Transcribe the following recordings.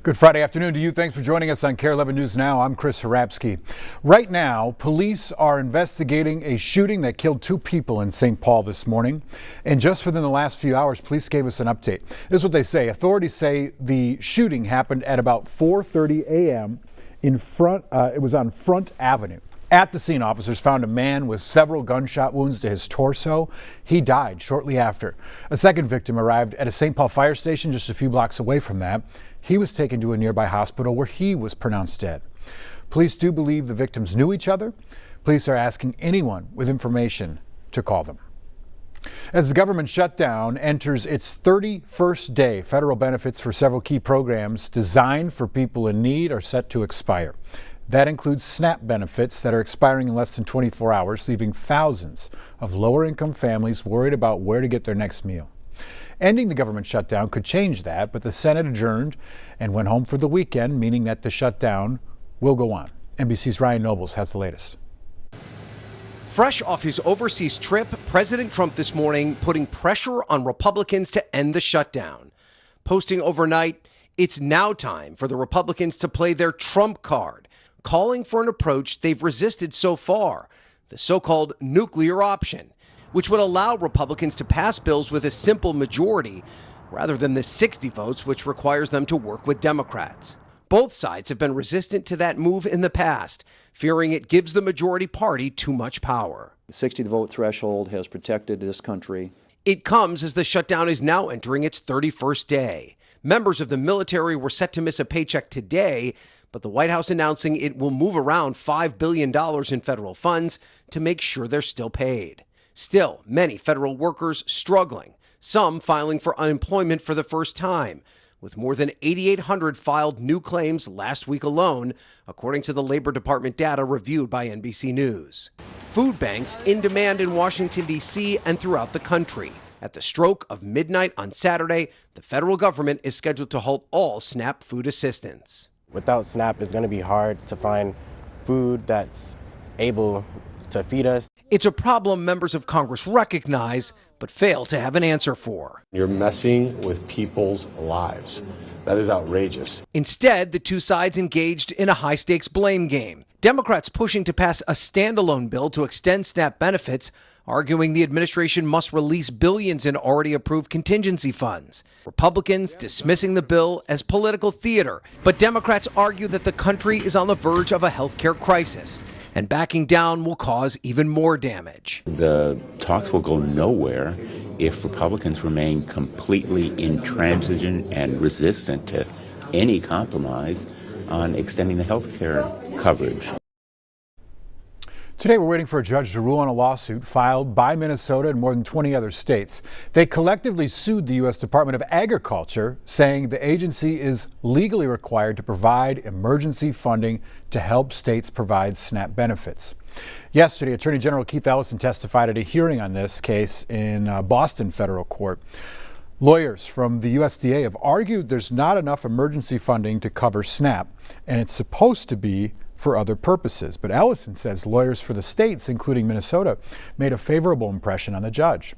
Good Friday afternoon to you. Thanks for joining us on KARE 11 News Now. I'm Chris Harapsky. Right now, police are investigating a shooting that killed 2 people in St. Paul this morning. And just within the last few hours, police gave us an update. This is what they say. Authorities say the shooting happened at about 4:30 a.m. It was on Front Avenue. At the scene, officers found a man with several gunshot wounds to his torso. He died shortly after. A second victim arrived at a St. Paul fire station just a few blocks away from that. He was taken to a nearby hospital where he was pronounced dead. Police do believe the victims knew each other. Police are asking anyone with information to call them. As the government shutdown enters its 31st day, federal benefits for several key programs designed for people in need are set to expire. That includes SNAP benefits that are expiring in less than 24 hours, leaving thousands of lower-income families worried about where to get their next meal. Ending the government shutdown could change that, but the Senate adjourned and went home for the weekend, meaning that the shutdown will go on. NBC's Ryan Nobles has the latest. Fresh off his overseas trip, President Trump this morning putting pressure on Republicans to end the shutdown. Posting overnight, it's now time for the Republicans to play their Trump card, calling for an approach they've resisted so far, the so-called nuclear option, which would allow Republicans to pass bills with a simple majority rather than the 60 votes which requires them to work with Democrats. Both sides have been resistant to that move in the past, fearing it gives the majority party too much power. The 60-vote threshold has protected this country. It comes as the shutdown is now entering its 31st day. Members of the military were set to miss a paycheck today, but the White House announcing it will move around $5 billion in federal funds to make sure they're still paid. Still, many federal workers struggling, some filing for unemployment for the first time, with more than 8,800 filed new claims last week alone, according to the Labor Department data reviewed by NBC News. Food banks in demand in Washington, D.C. and throughout the country. At the stroke of midnight on Saturday, the federal government is scheduled to halt all SNAP food assistance. Without SNAP, it's going to be hard to find food that's able to feed us. It's a problem members of Congress recognize, but fail to have an answer for. You're messing with people's lives. That is outrageous. Instead, the two sides engaged in a high-stakes blame game. Democrats pushing to pass a standalone bill to extend SNAP benefits, arguing the administration must release billions in already approved contingency funds. Republicans dismissing the bill as political theater, but Democrats argue that the country is on the verge of a healthcare crisis, and backing down will cause even more damage. The talks will go nowhere if Republicans remain completely intransigent and resistant to any compromise on extending the health care coverage. Today, we're waiting for a judge to rule on a lawsuit filed by Minnesota and more than 20 other states. They collectively sued the U.S. Department of Agriculture, saying the agency is legally required to provide emergency funding to help states provide SNAP benefits. Yesterday, Attorney General Keith Ellison testified at a hearing on this case in Boston federal court. Lawyers from the USDA have argued there's not enough emergency funding to cover SNAP, and it's supposed to be for other purposes. But Ellison says lawyers for the states, including Minnesota, made a favorable impression on the judge.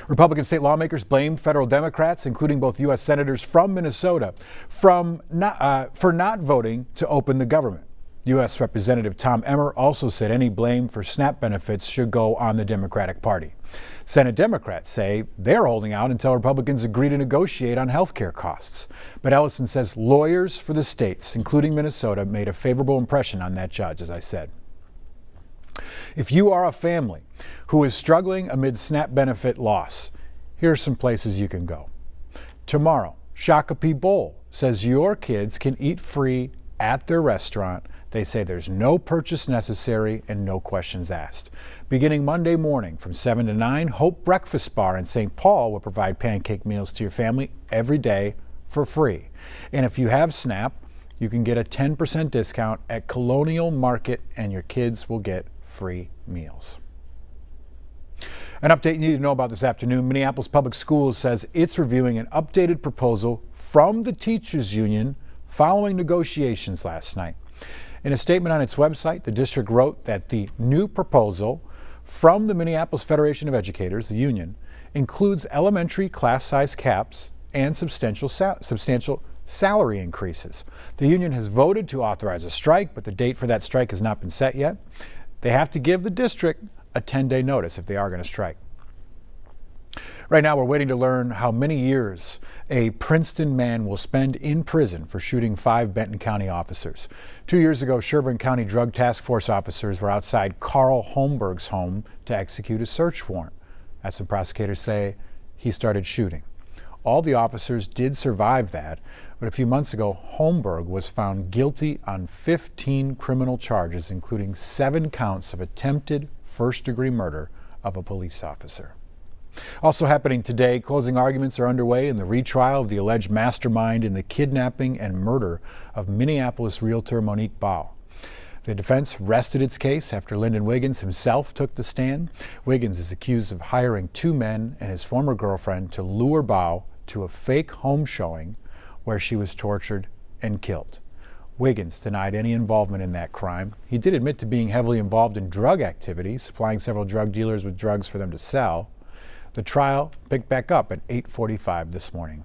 Republican state lawmakers blamed federal Democrats, including both U.S. senators from Minnesota, for not voting to open the government. U.S. Representative Tom Emmer also said any blame for SNAP benefits should go on the Democratic Party. Senate Democrats say they're holding out until Republicans agree to negotiate on health care costs. But Ellison says lawyers for the states, including Minnesota, made a favorable impression on that judge, as I said. If you are a family who is struggling amid SNAP benefit loss, here are some places you can go. Tomorrow, Shakopee Bowl says your kids can eat free at their restaurant. They say there's no purchase necessary and no questions asked. Beginning Monday morning from 7 to 9, Hope Breakfast Bar in St. Paul will provide pancake meals to your family every day for free. And if you have SNAP, you can get a 10% discount at Colonial Market and your kids will get free meals. An update you need to know about this afternoon. Minneapolis Public Schools says it's reviewing an updated proposal from the teachers union following negotiations last night. In a statement on its website, the district wrote that the new proposal from the Minneapolis Federation of Educators, the union, includes elementary class size caps and substantial salary increases. The union has voted to authorize a strike, but the date for that strike has not been set yet. They have to give the district a 10-day notice if they are going to strike. Right now, we're waiting to learn how many years a Princeton man will spend in prison for shooting 5 Benton County officers. 2 years ago, Sherburne County Drug Task Force officers were outside Carl Holmberg's home to execute a search warrant. As some prosecutors say, he started shooting. All the officers did survive that, but a few months ago, Holmberg was found guilty on 15 criminal charges, including 7 counts of attempted first-degree murder of a police officer. Also happening today, closing arguments are underway in the retrial of the alleged mastermind in the kidnapping and murder of Minneapolis realtor Monique Bowe. The defense rested its case after Lyndon Wiggins himself took the stand. Wiggins is accused of hiring 2 men and his former girlfriend to lure Bowe to a fake home showing where she was tortured and killed. Wiggins denied any involvement in that crime. He did admit to being heavily involved in drug activity, supplying several drug dealers with drugs for them to sell. The trial picked back up at 8:45 this morning.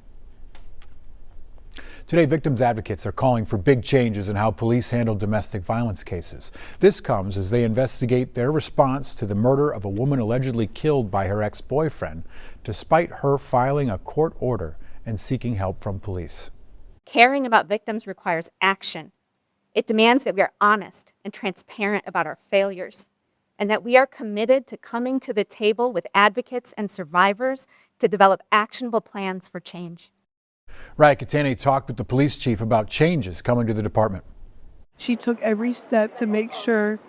Today, victims' advocates are calling for big changes in how police handle domestic violence cases. This comes as they investigate their response to the murder of a woman allegedly killed by her ex-boyfriend, despite her filing a court order and seeking help from police. Caring about victims requires action. It demands that we are honest and transparent about our failures, and that we are committed to coming to the table with advocates and survivors to develop actionable plans for change. Raya Katane talked with the police chief about changes coming to the department. She took every step to make sure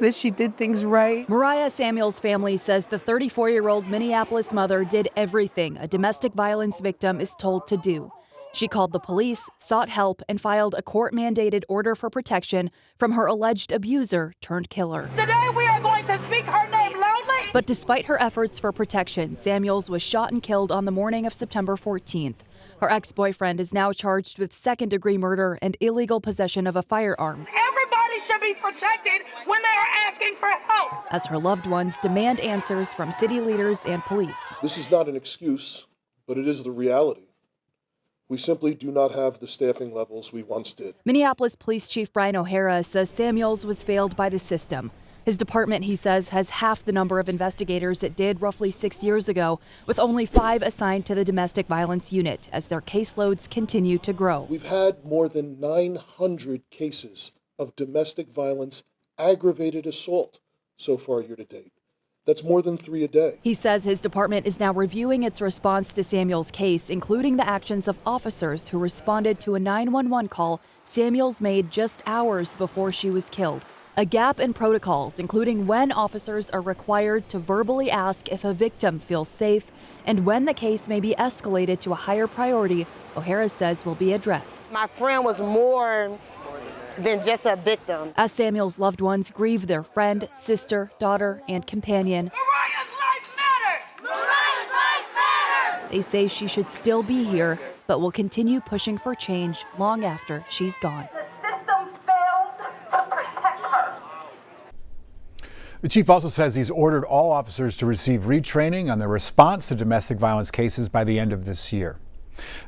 that she did things right. Mariah Samuel's family says the 34-year-old Minneapolis mother did everything a domestic violence victim is told to do. She called the police, sought help, and filed a court-mandated order for protection from her alleged abuser turned killer. Today we are going to speak her name loudly. But despite her efforts for protection, Samuels was shot and killed on the morning of September 14th. Her ex-boyfriend is now charged with second-degree murder and illegal possession of a firearm. Everybody should be protected when they are asking for help. As her loved ones demand answers from city leaders and police. This is not an excuse, but it is the reality. We simply do not have the staffing levels we once did. Minneapolis Police Chief Brian O'Hara says Samuels was failed by the system. His department, he says, has half the number of investigators it did roughly 6 years ago, with only 5 assigned to the domestic violence unit as their caseloads continue to grow. We've had more than 900 cases of domestic violence, aggravated assault so far year to date. That's more than 3 a day. He says his department is now reviewing its response to Samuel's case, including the actions of officers who responded to a 911 call Samuels made just hours before she was killed. A gap in protocols, including when officers are required to verbally ask if a victim feels safe and when the case may be escalated to a higher priority, O'Hara says will be addressed. My friend was more than just a victim. As Samuel's loved ones grieve their friend, sister, daughter, and companion, Mariah's life matters! Mariah's life matters! they say she should still be here, but will continue pushing for change long after she's gone. The system failed to protect her. The chief also says he's ordered all officers to receive retraining on their response to domestic violence cases by the end of this year.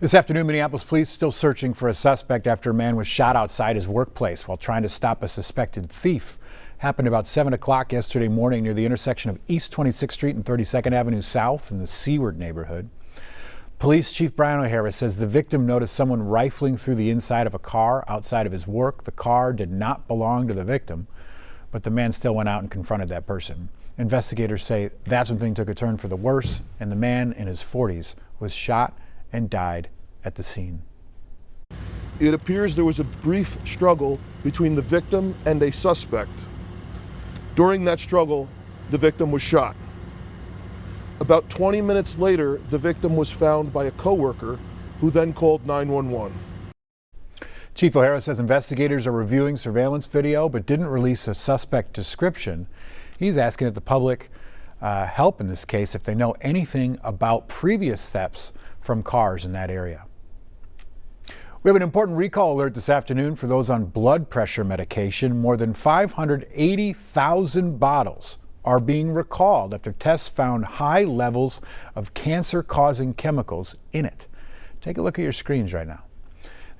This afternoon, Minneapolis police still searching for a suspect after a man was shot outside his workplace while trying to stop a suspected thief. Happened about 7 o'clock yesterday morning near the intersection of East 26th Street and 32nd Avenue South in the Seward neighborhood. Police Chief Brian O'Hara says the victim noticed someone rifling through the inside of a car outside of his work. The car did not belong to the victim, but the man still went out and confronted that person. Investigators say that's when things took a turn for the worse, and the man in his 40s was shot and died at the scene. It appears there was a brief struggle between the victim and a suspect. During that struggle, the victim was shot. About 20 minutes later, the victim was found by a coworker who then called 911. Chief O'Hara says investigators are reviewing surveillance video but didn't release a suspect description. He's asking that the public help in this case if they know anything about previous thefts from cars in that area. We have an important recall alert this afternoon for those on blood pressure medication. More than 580,000 bottles are being recalled after tests found high levels of cancer-causing chemicals in it. Take a look at your screens right now.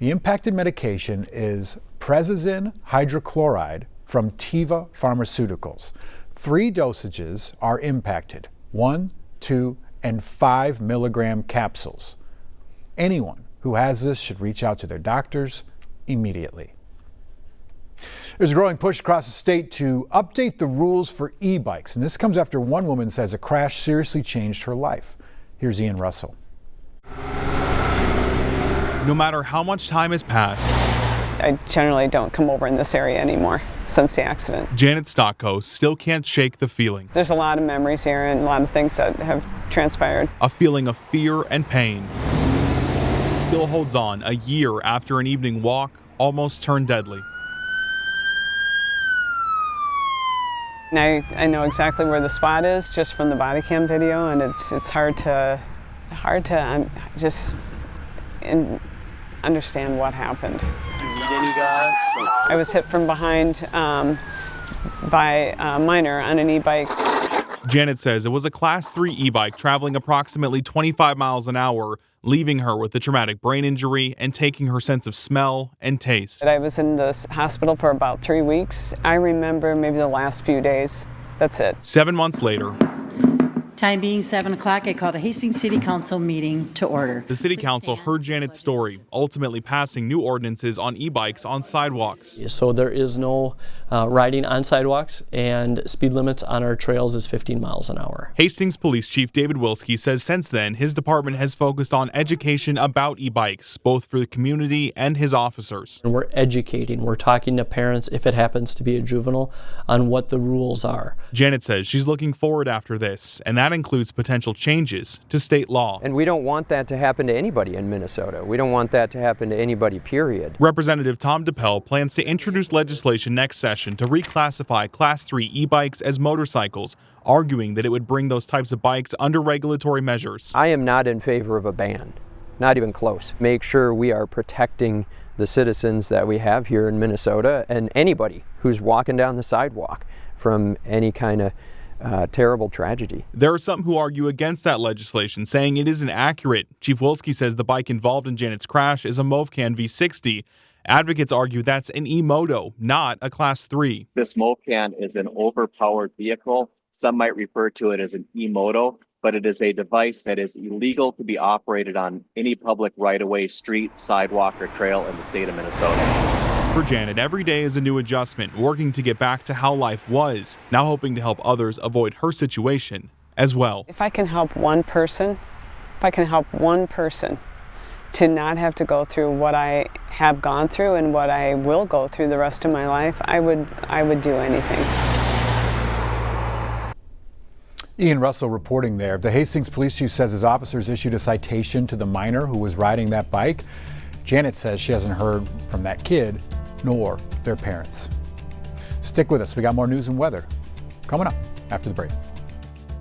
The impacted medication is Prezazine hydrochloride from Teva Pharmaceuticals. 3 dosages are impacted, 1, 2, and 5 milligram capsules. Anyone who has this should reach out to their doctors immediately. There's a growing push across the state to update the rules for e-bikes, and this comes after one woman says a crash seriously changed her life. Here's Ian Russell. No matter how much time has passed, I generally don't come over in this area anymore since the accident. Janet Stocko still can't shake the feeling. There's a lot of memories here and a lot of things that have transpired. A feeling of fear and pain. Still holds on a year after an evening walk almost turned deadly. I know exactly where the spot is just from the body cam video, and it's hard to just understand what happened. I was hit from behind by a minor on an e-bike. Janet says it was a Class 3 e-bike traveling approximately 25 miles an hour, leaving her with a traumatic brain injury and taking her sense of smell and taste. I was in the hospital for about 3 weeks. I remember maybe the last few days. That's it. 7 months later, time being 7 o'clock, I call the Hastings City Council meeting to order. The City Council heard Janet's story, ultimately passing new ordinances on e-bikes on sidewalks. So there is no riding on sidewalks, and speed limits on our trails is 15 miles an hour. Hastings Police Chief David Wilski says since then, his department has focused on education about e-bikes, both for the community and his officers. And we're educating, we're talking to parents, if it happens to be a juvenile, on what the rules are. Janet says she's looking forward after this, and that includes potential changes to state law. And we don't want that to happen to anybody in Minnesota. We don't want that to happen to anybody, period. Representative Tom DePel plans to introduce legislation next session to reclassify Class 3 e-bikes as motorcycles, arguing that it would bring those types of bikes under regulatory measures. I am not in favor of a ban, not even close. Make sure we are protecting the citizens that we have here in Minnesota and anybody who's walking down the sidewalk from any kind of terrible tragedy. There are some who argue against that legislation, saying it isn't accurate. Chief Wilski says the bike involved in Janet's crash is a Movcan V60. Advocates argue that's an e-moto, not a Class 3. This Movcan is an overpowered vehicle. Some might refer to it as an e-moto, but it is a device that is illegal to be operated on any public right-of-way, street, sidewalk, or trail in the state of Minnesota. For Janet, every day is a new adjustment, working to get back to how life was, now hoping to help others avoid her situation as well. If I can help one person, to not have to go through what I have gone through and what I will go through the rest of my life, I would do anything. Ian Russell reporting there. The Hastings police chief says his officers issued a citation to the minor who was riding that bike. Janet says she hasn't heard from that kid nor their parents. Stick with us. We got more news and weather coming up after the break.